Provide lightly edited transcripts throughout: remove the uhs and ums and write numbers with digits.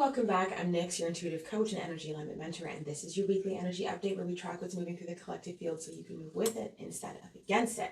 welcome back. I'm Nyx, your intuitive coach and energy alignment mentor, and this is your weekly energy update where we track what's moving through the collective field so you can move with it instead of against it.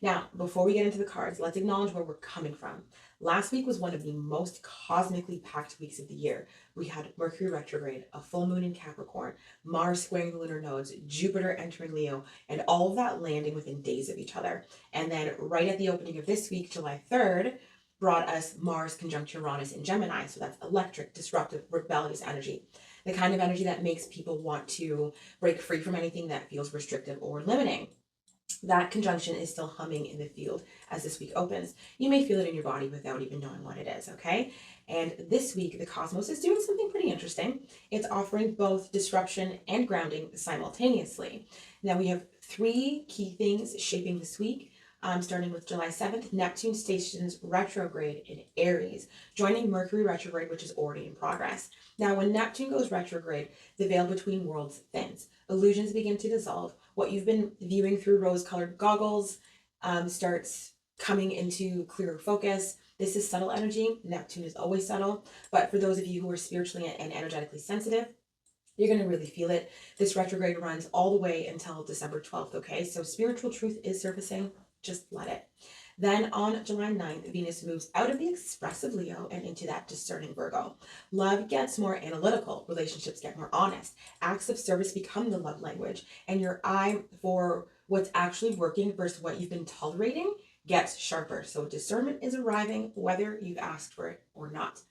Now, before we get into the cards, let's acknowledge where we're coming from. Last week was one of the most cosmically packed weeks of the year. We had Mercury retrograde, a full moon in Capricorn, Mars squaring the lunar nodes, Jupiter entering Leo, and all of that landing within days of each other. And then right at the opening of this week, July 3rd, brought us Mars conjunct Uranus in Gemini. So that's electric, disruptive, rebellious energy. The kind of energy that makes people want to break free from anything that feels restrictive or limiting. That conjunction is still humming in the field as this week opens. You may feel it in your body without even knowing what it is, okay? And this week, the cosmos is doing something pretty interesting. It's offering both disruption and grounding simultaneously. Now we have three key things shaping this week. Starting with July 7th, Neptune stations retrograde in Aries, joining Mercury retrograde, which is already in progress. Now, when Neptune goes retrograde, the veil between worlds thins. Illusions begin to dissolve. What you've been viewing through rose-colored goggles starts coming into clearer focus. This is subtle energy. Neptune is always subtle. But for those of you who are spiritually and energetically sensitive, you're going to really feel it. This retrograde runs all the way until December 12th, okay? So spiritual truth is surfacing. Just let it. Then on July 9th, Venus moves out of the expressive Leo and into that discerning Virgo. Love gets more analytical. Relationships get more honest. Acts of service become the love language. And your eye for what's actually working versus what you've been tolerating gets sharper. So discernment is arriving whether you've asked for it or not.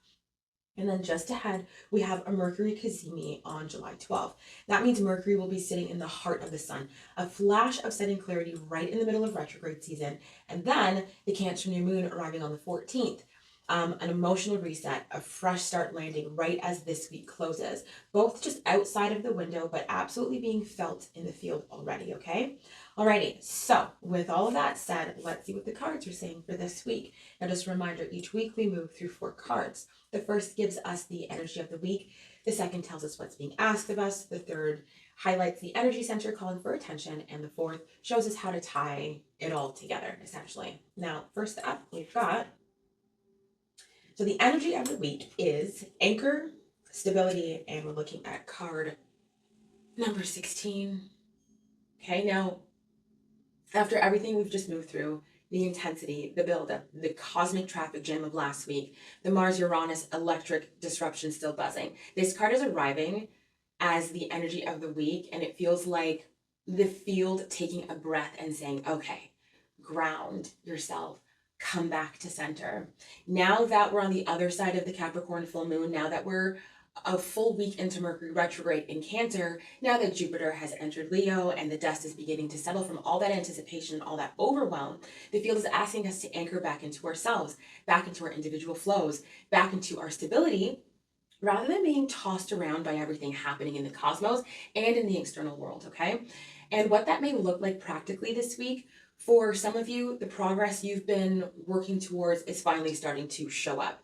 And then just ahead, we have a Mercury cazimi on July 12th. That means Mercury will be sitting in the heart of the sun, a flash of setting clarity right in the middle of retrograde season. And then the Cancer new moon arriving on the 14th. An emotional reset, a fresh start landing right as this week closes. Both just outside of the window, but absolutely being felt in the field already, okay? Alrighty, so with all of that said, let's see what the cards are saying for this week. Now just a reminder, each week we move through 4 cards. The first gives us the energy of the week. The second tells us what's being asked of us. The third highlights the energy center calling for attention. And the fourth shows us how to tie it all together, essentially. Now, first up, we've got, so the energy of the week is anchor, stability, and we're looking at card number 16. Okay, now, after everything we've just moved through, the intensity, the buildup, the cosmic traffic jam of last week, the Mars-Uranus electric disruption still buzzing. This card is arriving as the energy of the week, and it feels like the field taking a breath and saying, okay, ground yourself, come back to center. Now that we're on the other side of the Capricorn full moon, now that we're a full week into Mercury retrograde in Cancer, now that Jupiter has entered Leo and the dust is beginning to settle from all that anticipation and all that overwhelm, the field is asking us to anchor back into ourselves, back into our individual flows, back into our stability, rather than being tossed around by everything happening in the cosmos and in the external world, okay? And what that may look like practically this week, for some of you, the progress you've been working towards is finally starting to show up.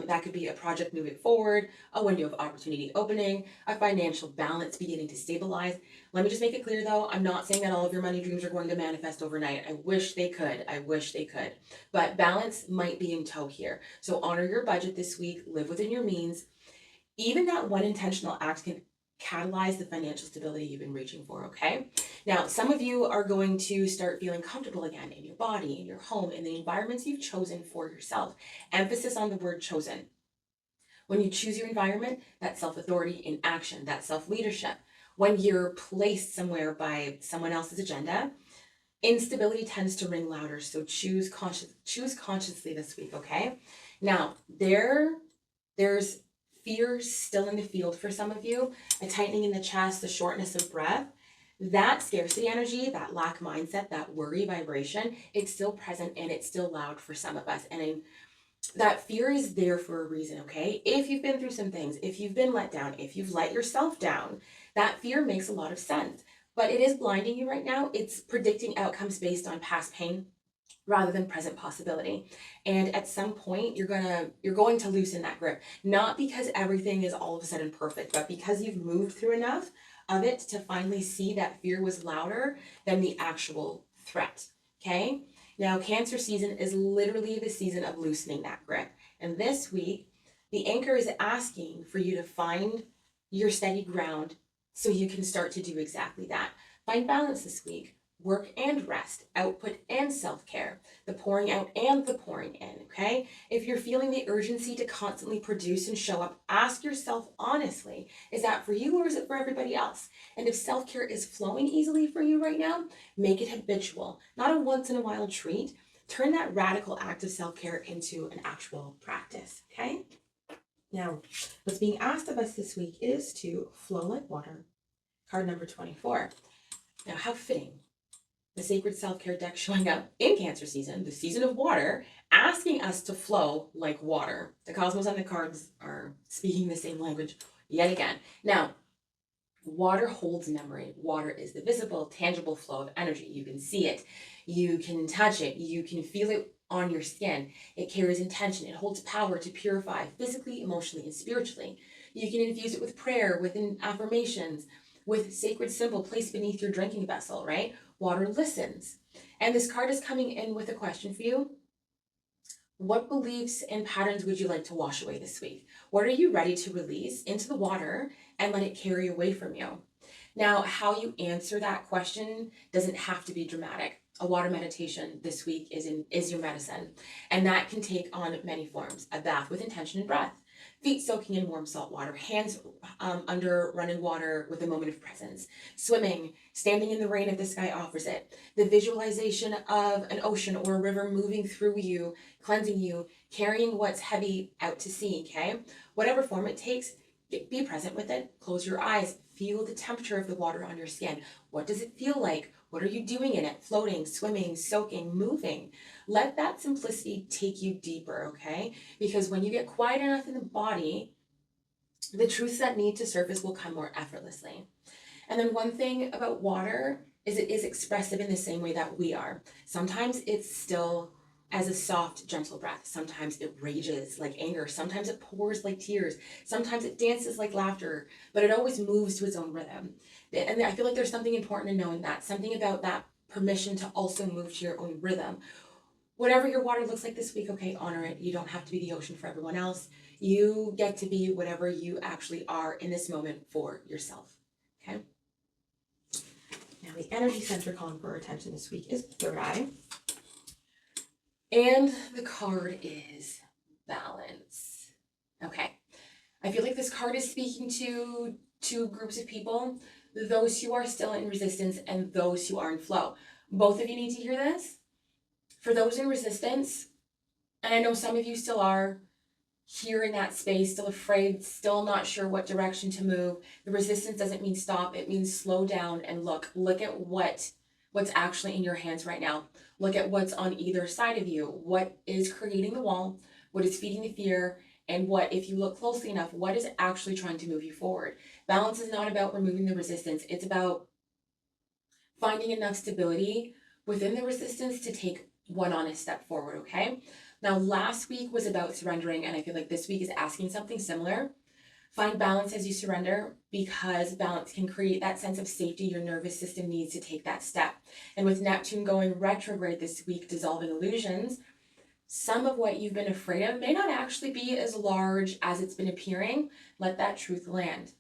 That could be a project moving forward, a window of opportunity opening, a financial balance beginning to stabilize. Let me just make it clear though, I'm not saying that all of your money dreams are going to manifest overnight. I wish they could. But balance might be in tow here. So honor your budget this week, live within your means. Even that one intentional act can catalyze the financial stability you've been reaching for, okay? Now, some of you are going to start feeling comfortable again in your body, in your home, in the environments you've chosen for yourself. Emphasis on the word chosen. When you choose your environment, that's self-authority in action, that's self-leadership. When you're placed somewhere by someone else's agenda, instability tends to ring louder, so choose consciously this week, okay? Now, there's fear still in the field for some of you, a tightening in the chest, the shortness of breath. That scarcity energy, that lack mindset, that worry vibration, it's still present and it's still loud for some of us. And that fear is there for a reason, okay? If you've been through some things, if you've been let down, if you've let yourself down, that fear makes a lot of sense. But it is blinding you right now. It's predicting outcomes based on past pain rather than present possibility. And at some point, you're going to loosen that grip. Not because everything is all of a sudden perfect, but because you've moved through enough of it to finally see that fear was louder than the actual threat, okay? Now, Cancer season is literally the season of loosening that grip. And this week, The anchor is asking for you to find your steady ground so you can start to do exactly that. Find balance this week. Work and rest, output and self-care, the pouring out and the pouring in, okay? If you're feeling the urgency to constantly produce and show up, ask yourself honestly, is that for you or is it for everybody else? And if self-care is flowing easily for you right now, make it habitual, not a once in a while treat. Turn that radical act of self-care into an actual practice, okay? Now, what's being asked of us this week is to flow like water. Card number 24. Now, how fitting. The sacred self-care deck showing up in Cancer season, the season of water, asking us to flow like water. The cosmos and the cards are speaking the same language yet again. Now, water holds memory. Water is the visible, tangible flow of energy. You can see it. You can touch it. You can feel it on your skin. It carries intention. It holds power to purify physically, emotionally, and spiritually. You can infuse it with prayer, with affirmations, with sacred symbol placed beneath your drinking vessel, right? Water listens. And this card is coming in with a question for you. What beliefs and patterns would you like to wash away this week? What are you ready to release into the water and let it carry away from you? Now, how you answer that question doesn't have to be dramatic. A water meditation this week is your medicine. And that can take on many forms. A bath with intention and breath. Feet soaking in warm salt water, hands under running water with a moment of presence. Swimming, standing in the rain if the sky offers it. The visualization of an ocean or a river moving through you, cleansing you, carrying what's heavy out to sea, okay? Whatever form it takes, be present with it. Close your eyes. Feel the temperature of the water on your skin. What does it feel like? What are you doing in it? Floating, swimming, soaking, moving. Let that simplicity take you deeper, okay? Because when you get quiet enough in the body, the truths that need to surface will come more effortlessly. And then one thing about water is it is expressive in the same way that we are. Sometimes it's still as a soft, gentle breath. Sometimes it rages like anger. Sometimes it pours like tears. Sometimes it dances like laughter, but it always moves to its own rhythm. And I feel like there's something important in knowing that, something about that permission to also move to your own rhythm. Whatever your water looks like this week, okay, honor it. You don't have to be the ocean for everyone else. You get to be whatever you actually are in this moment for yourself, okay? Now, the energy center calling for our attention this week is third eye. And the card is balance. Okay. I feel like this card is speaking to two groups of people, those who are still in resistance and those who are in flow. Both of you need to hear this. For those in resistance, and I know some of you still are here in that space, still afraid, still not sure what direction to move. The resistance doesn't mean stop. It means slow down and look at what's actually in your hands right now. Look at what's on either side of you. What is creating the wall? What is feeding the fear? And what, if you look closely enough, what is actually trying to move you forward? Balance is not about removing the resistance. It's about finding enough stability within the resistance to take one honest step forward, okay? Now, last week was about surrendering, and I feel like this week is asking something similar. Find balance as you surrender, because balance can create that sense of safety your nervous system needs to take that step. And with Neptune going retrograde this week, dissolving illusions, some of what you've been afraid of may not actually be as large as it's been appearing. Let that truth land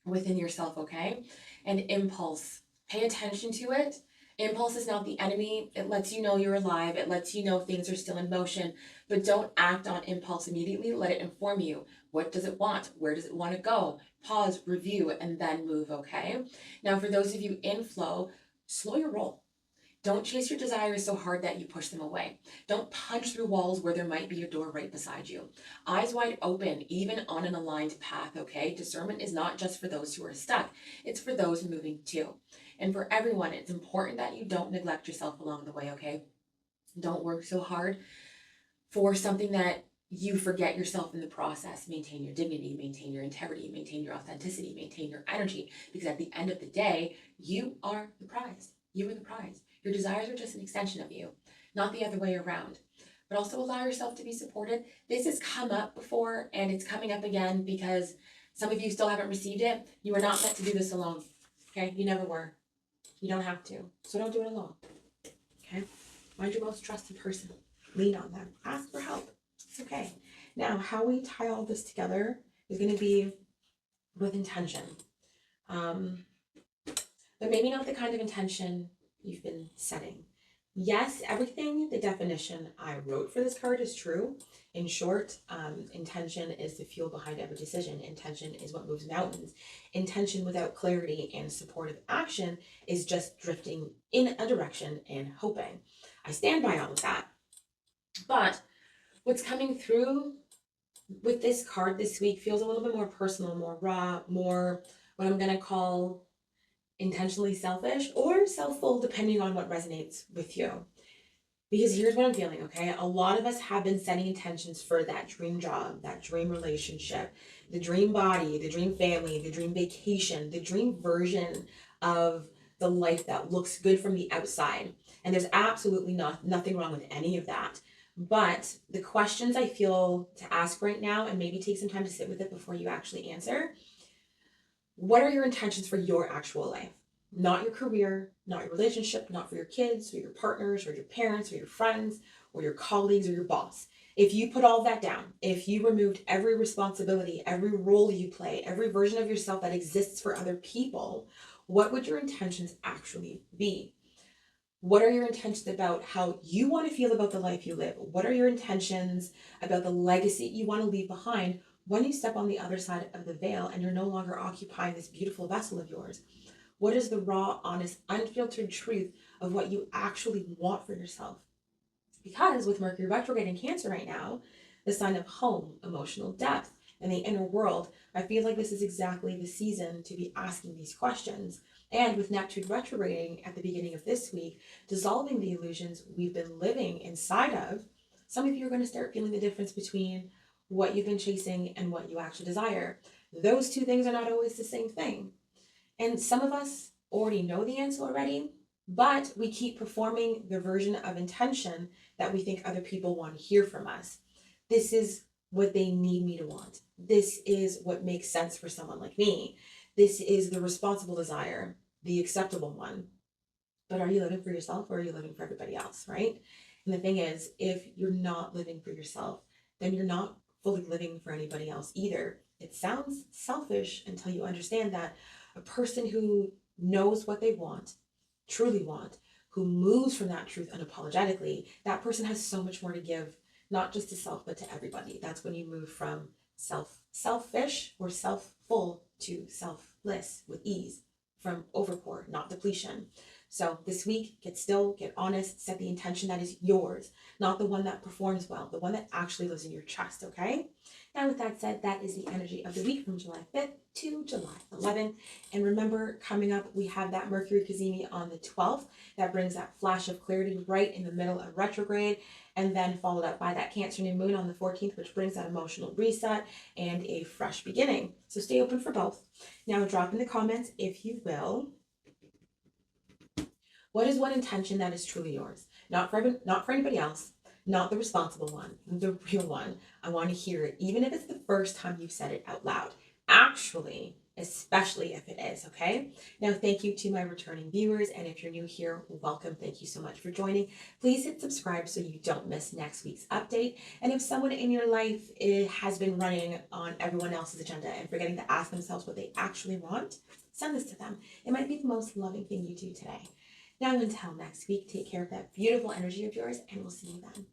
within yourself, okay? And impulse, pay attention to it. Impulse is not the enemy. It lets you know you're alive. It lets you know things are still in motion, but don't act on impulse immediately. Let it inform you. What does it want? Where does it want to go? Pause, review, and then move, okay? Now, for those of you in flow, slow your roll. Don't chase your desires so hard that you push them away. Don't punch through walls where there might be a door right beside you. Eyes wide open, even on an aligned path, okay? Discernment is not just for those who are stuck. It's for those moving too. And for everyone, it's important that you don't neglect yourself along the way, okay? Don't work so hard for something that you forget yourself in the process. Maintain your dignity, maintain your integrity, maintain your authenticity, maintain your energy, because at the end of the day, you are the prize. You are the prize. Your desires are just an extension of you, not the other way around. But also allow yourself to be supported. This has come up before, and it's coming up again because some of you still haven't received it. You are not meant to do this alone, okay? You never were. You don't have to. So don't do it alone, okay? Find your most trusted person. Lean on them. Ask for help. It's okay. Now, how we tie all this together is going to be with intention. But maybe not the kind of intention you've been setting. Yes, everything, the definition I wrote for this card is true. In short, intention is the fuel behind every decision. Intention is what moves mountains. Intention without clarity and supportive action is just drifting in a direction and hoping. I stand by all of that. But what's coming through with this card this week feels a little bit more personal, more raw, more what I'm going to call intentionally selfish or self-full, depending on what resonates with you. Because here's what I'm feeling, okay? A lot of us have been setting intentions for that dream job, that dream relationship, the dream body, the dream family, the dream vacation, the dream version of the life that looks good from the outside. And there's absolutely nothing wrong with any of that. But the questions I feel to ask right now, and maybe take some time to sit with it before you actually answer, what are your intentions for your actual life? Not your career, not your relationship, not for your kids or your partners or your parents or your friends or your colleagues or your boss. If you put all that down, if you removed every responsibility, every role you play, every version of yourself that exists for other people, what would your intentions actually be? What are your intentions about how you want to feel about the life you live? What are your intentions about the legacy you want to leave behind when you step on the other side of the veil and you're no longer occupying this beautiful vessel of yours? What is the raw, honest, unfiltered truth of what you actually want for yourself? Because with Mercury retrograde in Cancer right now, the sign of home, emotional depth, and the inner world, I feel like this is exactly the season to be asking these questions. And with Neptune retrograding at the beginning of this week, dissolving the illusions we've been living inside of, some of you are going to start feeling the difference between what you've been chasing and what you actually desire. Those two things are not always the same thing. And some of us already know the answer already, but we keep performing the version of intention that we think other people want to hear from us. This is what they need me to want. This is what makes sense for someone like me. This is the responsible desire, the acceptable one. But are you living for yourself or are you living for everybody else, right? And the thing is, if you're not living for yourself, then you're not fully living for anybody else either. It sounds selfish until you understand that a person who knows what they want, truly want, who moves from that truth unapologetically, that person has so much more to give, not just to self, but to everybody. That's when you move from selfish or self-full to selfless with ease, from overpour, not depletion. So this week, get still, get honest, set the intention that is yours, not the one that performs well, the one that actually lives in your chest, okay? Now, with that said, that is the energy of the week from July 5th to July 11th. And remember, coming up, we have that Mercury Cazimi on the 12th. That brings that flash of clarity right in the middle of retrograde, and then followed up by that Cancer new moon on the 14th, which brings that emotional reset and a fresh beginning. So stay open for both. Now, drop in the comments, if you will, what is one intention that is truly yours? Not for anybody else, not the responsible one, the real one. I want to hear it, even if it's the first time you've said it out loud. Actually, especially if it is, okay? Now, thank you to my returning viewers, and if you're new here, welcome. Thank you so much for joining. Please hit subscribe so you don't miss next week's update. And if someone in your life has been running on everyone else's agenda and forgetting to ask themselves what they actually want, send this to them. It might be the most loving thing you do today. Now, until next week, take care of that beautiful energy of yours, and we'll see you then.